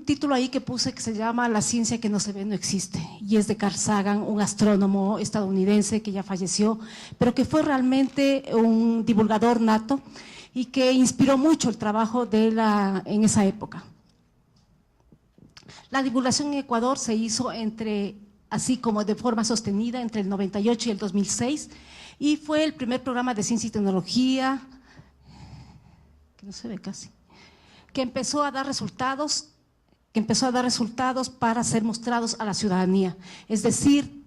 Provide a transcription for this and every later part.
título ahí que puse que se llama La ciencia que no se ve no existe, y es de Carl Sagan, un astrónomo estadounidense que ya falleció, pero que fue realmente un divulgador nato y que inspiró mucho el trabajo en esa época. La divulgación en Ecuador se hizo así como de forma sostenida entre el 98 y el 2006, y fue el primer programa de ciencia y tecnología, que no se ve casi, que empezó a dar resultados para ser mostrados a la ciudadanía. Es decir,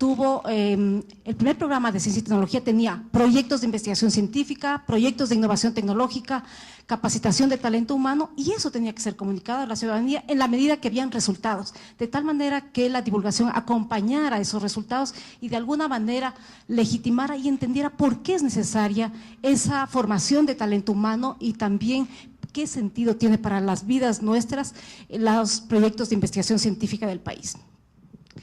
el primer programa de ciencia y tecnología tenía proyectos de investigación científica, proyectos de innovación tecnológica, capacitación de talento humano, y eso tenía que ser comunicado a la ciudadanía en la medida que habían resultados, de tal manera que la divulgación acompañara esos resultados y de alguna manera legitimara y entendiera por qué es necesaria esa formación de talento humano y también qué sentido tiene para las vidas nuestras los proyectos de investigación científica del país.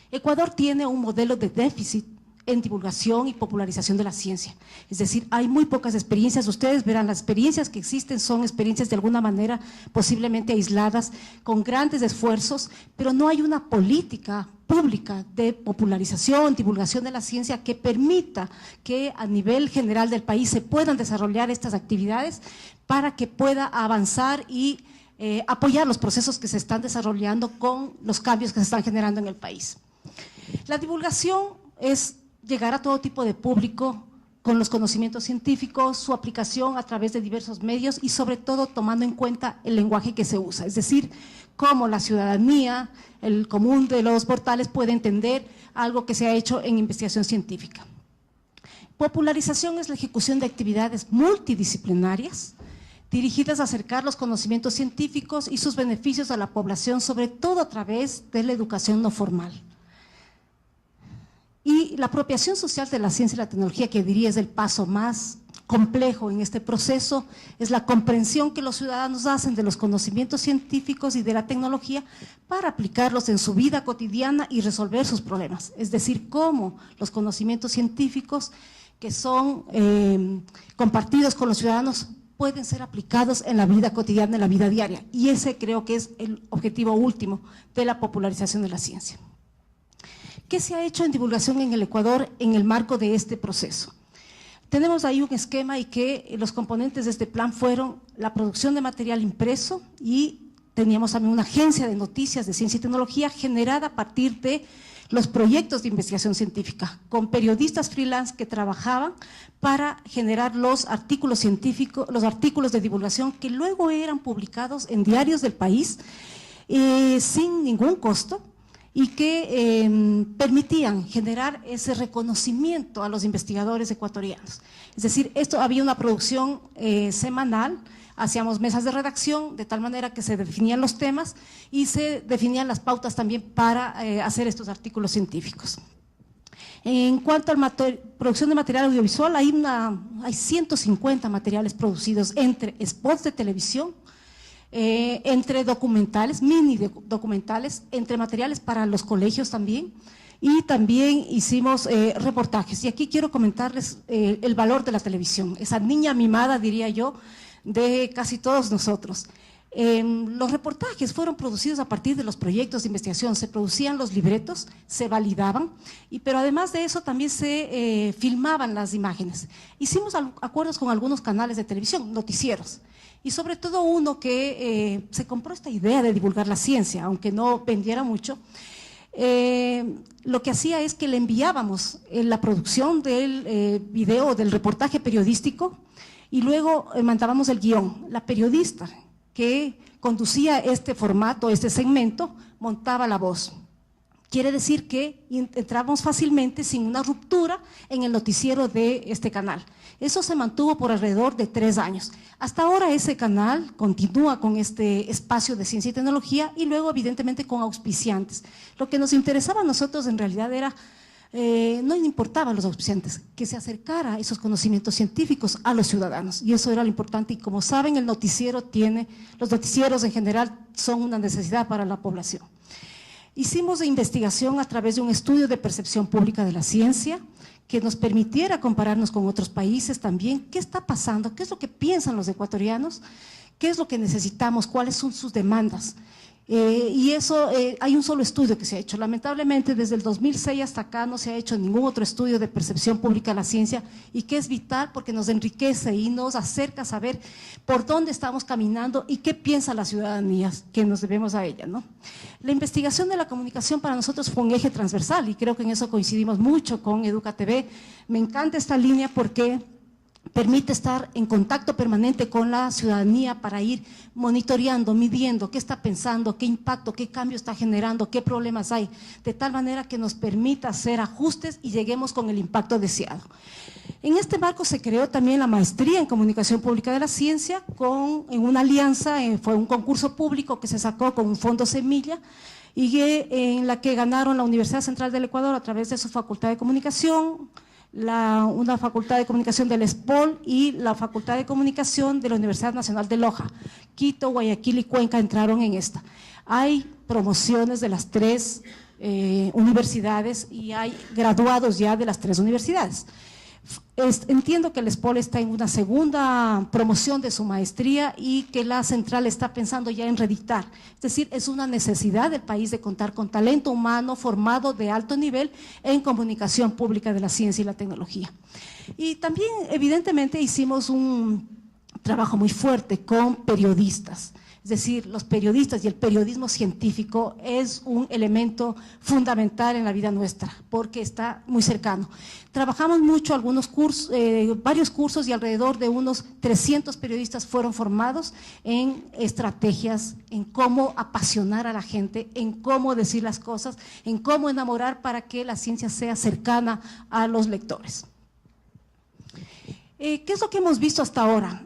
Ecuador tiene un modelo de déficit en divulgación y popularización de la ciencia, es decir, hay muy pocas experiencias. Ustedes verán, las experiencias que existen son experiencias de alguna manera posiblemente aisladas, con grandes esfuerzos, pero no hay una política pública de popularización, divulgación de la ciencia que permita que a nivel general del país se puedan desarrollar estas actividades para que pueda avanzar y apoyar los procesos que se están desarrollando con los cambios que se están generando en el país. La divulgación es llegar a todo tipo de público con los conocimientos científicos, su aplicación a través de diversos medios y sobre todo tomando en cuenta el lenguaje que se usa, es decir, cómo la ciudadanía, el común de los mortales puede entender algo que se ha hecho en investigación científica. Popularización es la ejecución de actividades multidisciplinarias dirigidas a acercar los conocimientos científicos y sus beneficios a la población, sobre todo a través de la educación no formal. Y la apropiación social de la ciencia y la tecnología, que diría es el paso más complejo en este proceso, es la comprensión que los ciudadanos hacen de los conocimientos científicos y de la tecnología para aplicarlos en su vida cotidiana y resolver sus problemas. Es decir, cómo los conocimientos científicos que son compartidos con los ciudadanos pueden ser aplicados en la vida cotidiana, en la vida diaria. Y ese creo que es el objetivo último de la popularización de la ciencia. ¿Qué se ha hecho en divulgación en el Ecuador en el marco de este proceso? Tenemos ahí un esquema y que los componentes de este plan fueron la producción de material impreso y teníamos también una agencia de noticias de ciencia y tecnología generada a partir de los proyectos de investigación científica, con periodistas freelance que trabajaban para generar los artículos científicos, los artículos de divulgación que luego eran publicados en diarios del país sin ningún costo, y que permitían generar ese reconocimiento a los investigadores ecuatorianos. Es decir, había una producción semanal, hacíamos mesas de redacción de tal manera que se definían los temas y se definían las pautas también para hacer estos artículos científicos. En cuanto a la producción de material audiovisual, hay 150 materiales producidos entre spots de televisión, entre documentales, mini documentales, entre materiales para los colegios también, y también hicimos reportajes. Y aquí quiero comentarles el valor de la televisión, esa niña mimada, diría yo, de casi todos nosotros. Los reportajes fueron producidos a partir de los proyectos de investigación, se producían los libretos, se validaban, pero además de eso también se filmaban las imágenes. Hicimos acuerdos con algunos canales de televisión, noticieros, y sobre todo uno que se compró esta idea de divulgar la ciencia, aunque no vendiera mucho. Lo que hacía es que le enviábamos la producción del video, del reportaje periodístico, y luego mandábamos el guión. La periodista que conducía este formato, este segmento, montaba la voz. Quiere decir que entramos fácilmente sin una ruptura en el noticiero de este canal. Eso se mantuvo por alrededor de 3 años. Hasta ahora ese canal continúa con este espacio de ciencia y tecnología y luego evidentemente con auspiciantes. Lo que nos interesaba a nosotros en realidad era, no importaban los auspiciantes, que se acercara esos conocimientos científicos a los ciudadanos, y eso era lo importante. Y como saben, los noticieros en general son una necesidad para la población. Hicimos investigación a través de un estudio de percepción pública de la ciencia que nos permitiera compararnos con otros países también, qué está pasando, qué es lo que piensan los ecuatorianos, qué es lo que necesitamos, cuáles son sus demandas. Y eso, hay un solo estudio que se ha hecho. Lamentablemente, desde el 2006 hasta acá no se ha hecho ningún otro estudio de percepción pública de la ciencia, y que es vital porque nos enriquece y nos acerca a saber por dónde estamos caminando y qué piensa la ciudadanía, que nos debemos a ella, ¿no? La investigación de la comunicación para nosotros fue un eje transversal, y creo que en eso coincidimos mucho con EducaTV. Me encanta esta línea porque permite estar en contacto permanente con la ciudadanía para ir monitoreando, midiendo qué está pensando, qué impacto, qué cambio está generando, qué problemas hay, de tal manera que nos permita hacer ajustes y lleguemos con el impacto deseado. En este marco se creó también la maestría en comunicación pública de la ciencia en una alianza, fue un concurso público que se sacó con un fondo semilla, y en la que ganaron la Universidad Central del Ecuador a través de su Facultad de Comunicación, una Facultad de Comunicación del ESPOL y la Facultad de Comunicación de la Universidad Nacional de Loja. Quito, Guayaquil y Cuenca entraron en esta. Hay promociones de las 3 universidades y hay graduados ya de las 3 universidades. Entiendo que el ESPOL está en una segunda promoción de su maestría y que la central está pensando ya en reeditar. Es decir, es una necesidad del país de contar con talento humano formado de alto nivel en comunicación pública de la ciencia y la tecnología. Y también, evidentemente, hicimos un trabajo muy fuerte con periodistas. Es decir, los periodistas y el periodismo científico es un elemento fundamental en la vida nuestra, porque está muy cercano. Trabajamos mucho algunos cursos, varios cursos, y alrededor de unos 300 periodistas fueron formados en estrategias, en cómo apasionar a la gente, en cómo decir las cosas, en cómo enamorar para que la ciencia sea cercana a los lectores. ¿Qué es lo que hemos visto hasta ahora?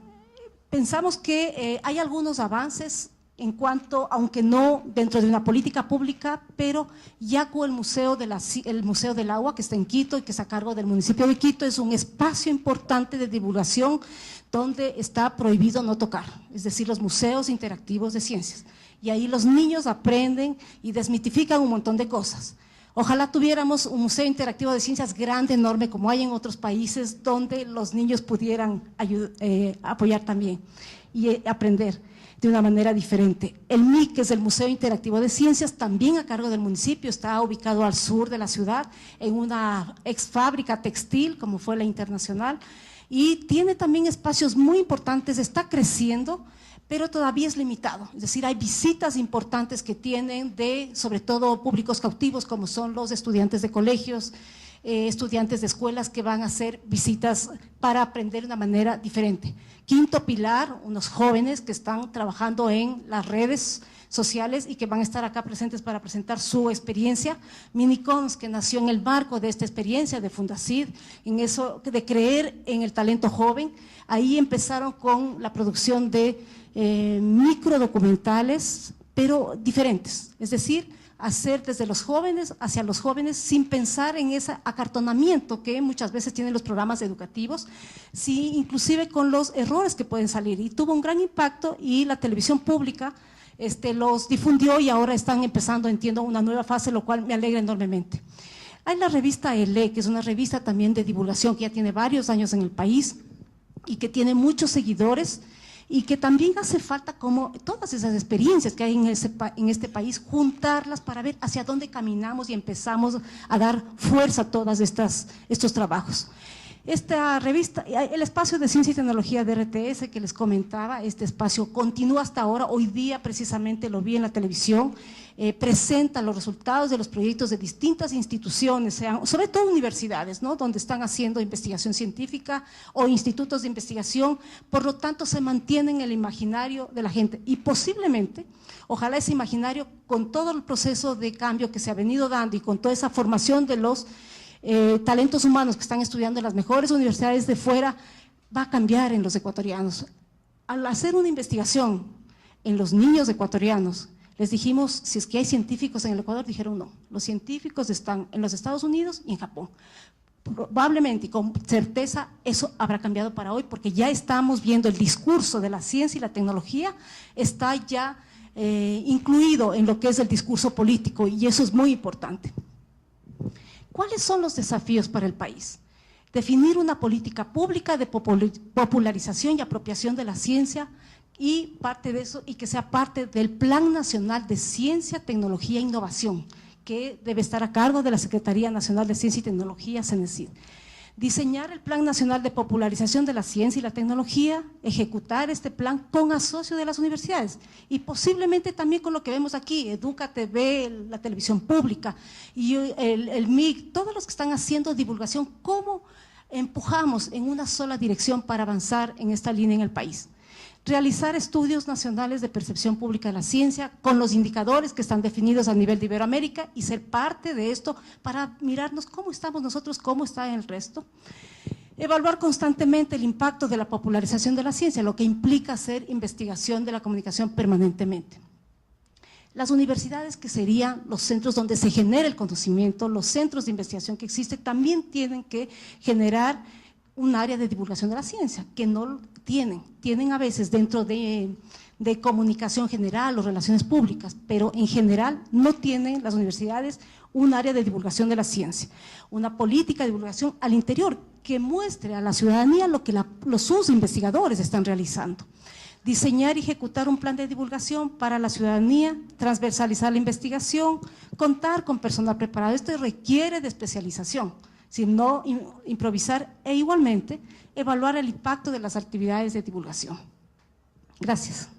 Pensamos que hay algunos avances en cuanto, aunque no dentro de una política pública, pero YACU, el Museo del Agua, que está en Quito y que está a cargo del municipio de Quito, es un espacio importante de divulgación donde está prohibido no tocar, es decir, los museos interactivos de ciencias. Y ahí los niños aprenden y desmitifican un montón de cosas. Ojalá tuviéramos un museo interactivo de ciencias grande, enorme, como hay en otros países, donde los niños pudieran apoyar también y aprender de una manera diferente. El MIC, que es el Museo Interactivo de Ciencias, también a cargo del municipio, está ubicado al sur de la ciudad, en una ex fábrica textil, como fue la Internacional, y tiene también espacios muy importantes, está creciendo, pero todavía es limitado, es decir, hay visitas importantes que tienen sobre todo públicos cautivos, como son los estudiantes de colegios, estudiantes de escuelas que van a hacer visitas para aprender de una manera diferente. Quinto pilar, unos jóvenes que están trabajando en las redes sociales y que van a estar acá presentes para presentar su experiencia. Minicons, que nació en el marco de esta experiencia de Fundacid, en eso de creer en el talento joven. Ahí empezaron con la producción de microdocumentales, pero diferentes, es decir, hacer desde los jóvenes hacia los jóvenes sin pensar en ese acartonamiento que muchas veces tienen los programas educativos, sí, inclusive con los errores que pueden salir, y tuvo un gran impacto, y la televisión pública los difundió y ahora están empezando, entiendo, una nueva fase, lo cual me alegra enormemente. Hay la revista ELE, que es una revista también de divulgación que ya tiene varios años en el país y que tiene muchos seguidores, y que también hace falta, como todas esas experiencias que hay en este país, juntarlas para ver hacia dónde caminamos y empezamos a dar fuerza a todos estos trabajos. Esta revista, el espacio de ciencia y tecnología de RTS que les comentaba, este espacio continúa hasta ahora. Hoy día precisamente lo vi en la televisión, presenta los resultados de los proyectos de distintas instituciones, sobre todo universidades, ¿no?, donde están haciendo investigación científica, o institutos de investigación. Por lo tanto, se mantiene en el imaginario de la gente, y posiblemente, ojalá ese imaginario, con todo el proceso de cambio que se ha venido dando y con toda esa formación de los talentos humanos que están estudiando en las mejores universidades de fuera, va a cambiar en los ecuatorianos. Al hacer una investigación en los niños ecuatorianos, les dijimos, si es que hay científicos en el Ecuador, dijeron no, los científicos están en los Estados Unidos y en Japón. Probablemente y con certeza eso habrá cambiado para hoy, porque ya estamos viendo el discurso de la ciencia y la tecnología, está ya incluido en lo que es el discurso político, y eso es muy importante. ¿Cuáles son los desafíos para el país? Definir una política pública de popularización y apropiación de la ciencia y parte de eso, y que sea parte del Plan Nacional de Ciencia, Tecnología e Innovación, que debe estar a cargo de la Secretaría Nacional de Ciencia y Tecnología, CENESID. Diseñar el Plan Nacional de Popularización de la Ciencia y la Tecnología, ejecutar este plan con asocio de las universidades y posiblemente también con lo que vemos aquí, Educa TV, la televisión pública y el MIG, todos los que están haciendo divulgación, cómo empujamos en una sola dirección para avanzar en esta línea en el país. Realizar estudios nacionales de percepción pública de la ciencia con los indicadores que están definidos a nivel de Iberoamérica y ser parte de esto para mirarnos cómo estamos nosotros, cómo está el resto. Evaluar constantemente el impacto de la popularización de la ciencia, lo que implica hacer investigación de la comunicación permanentemente. Las universidades, que serían los centros donde se genera el conocimiento, los centros de investigación que existen, también tienen que generar un área de divulgación de la ciencia, que no tienen a veces dentro de comunicación general o relaciones públicas, pero en general no tienen las universidades un área de divulgación de la ciencia, una política de divulgación al interior que muestre a la ciudadanía lo que sus investigadores están realizando. Diseñar y ejecutar un plan de divulgación para la ciudadanía, transversalizar la investigación, contar con personal preparado. Esto requiere de especialización, sino improvisar e igualmente evaluar el impacto de las actividades de divulgación. Gracias.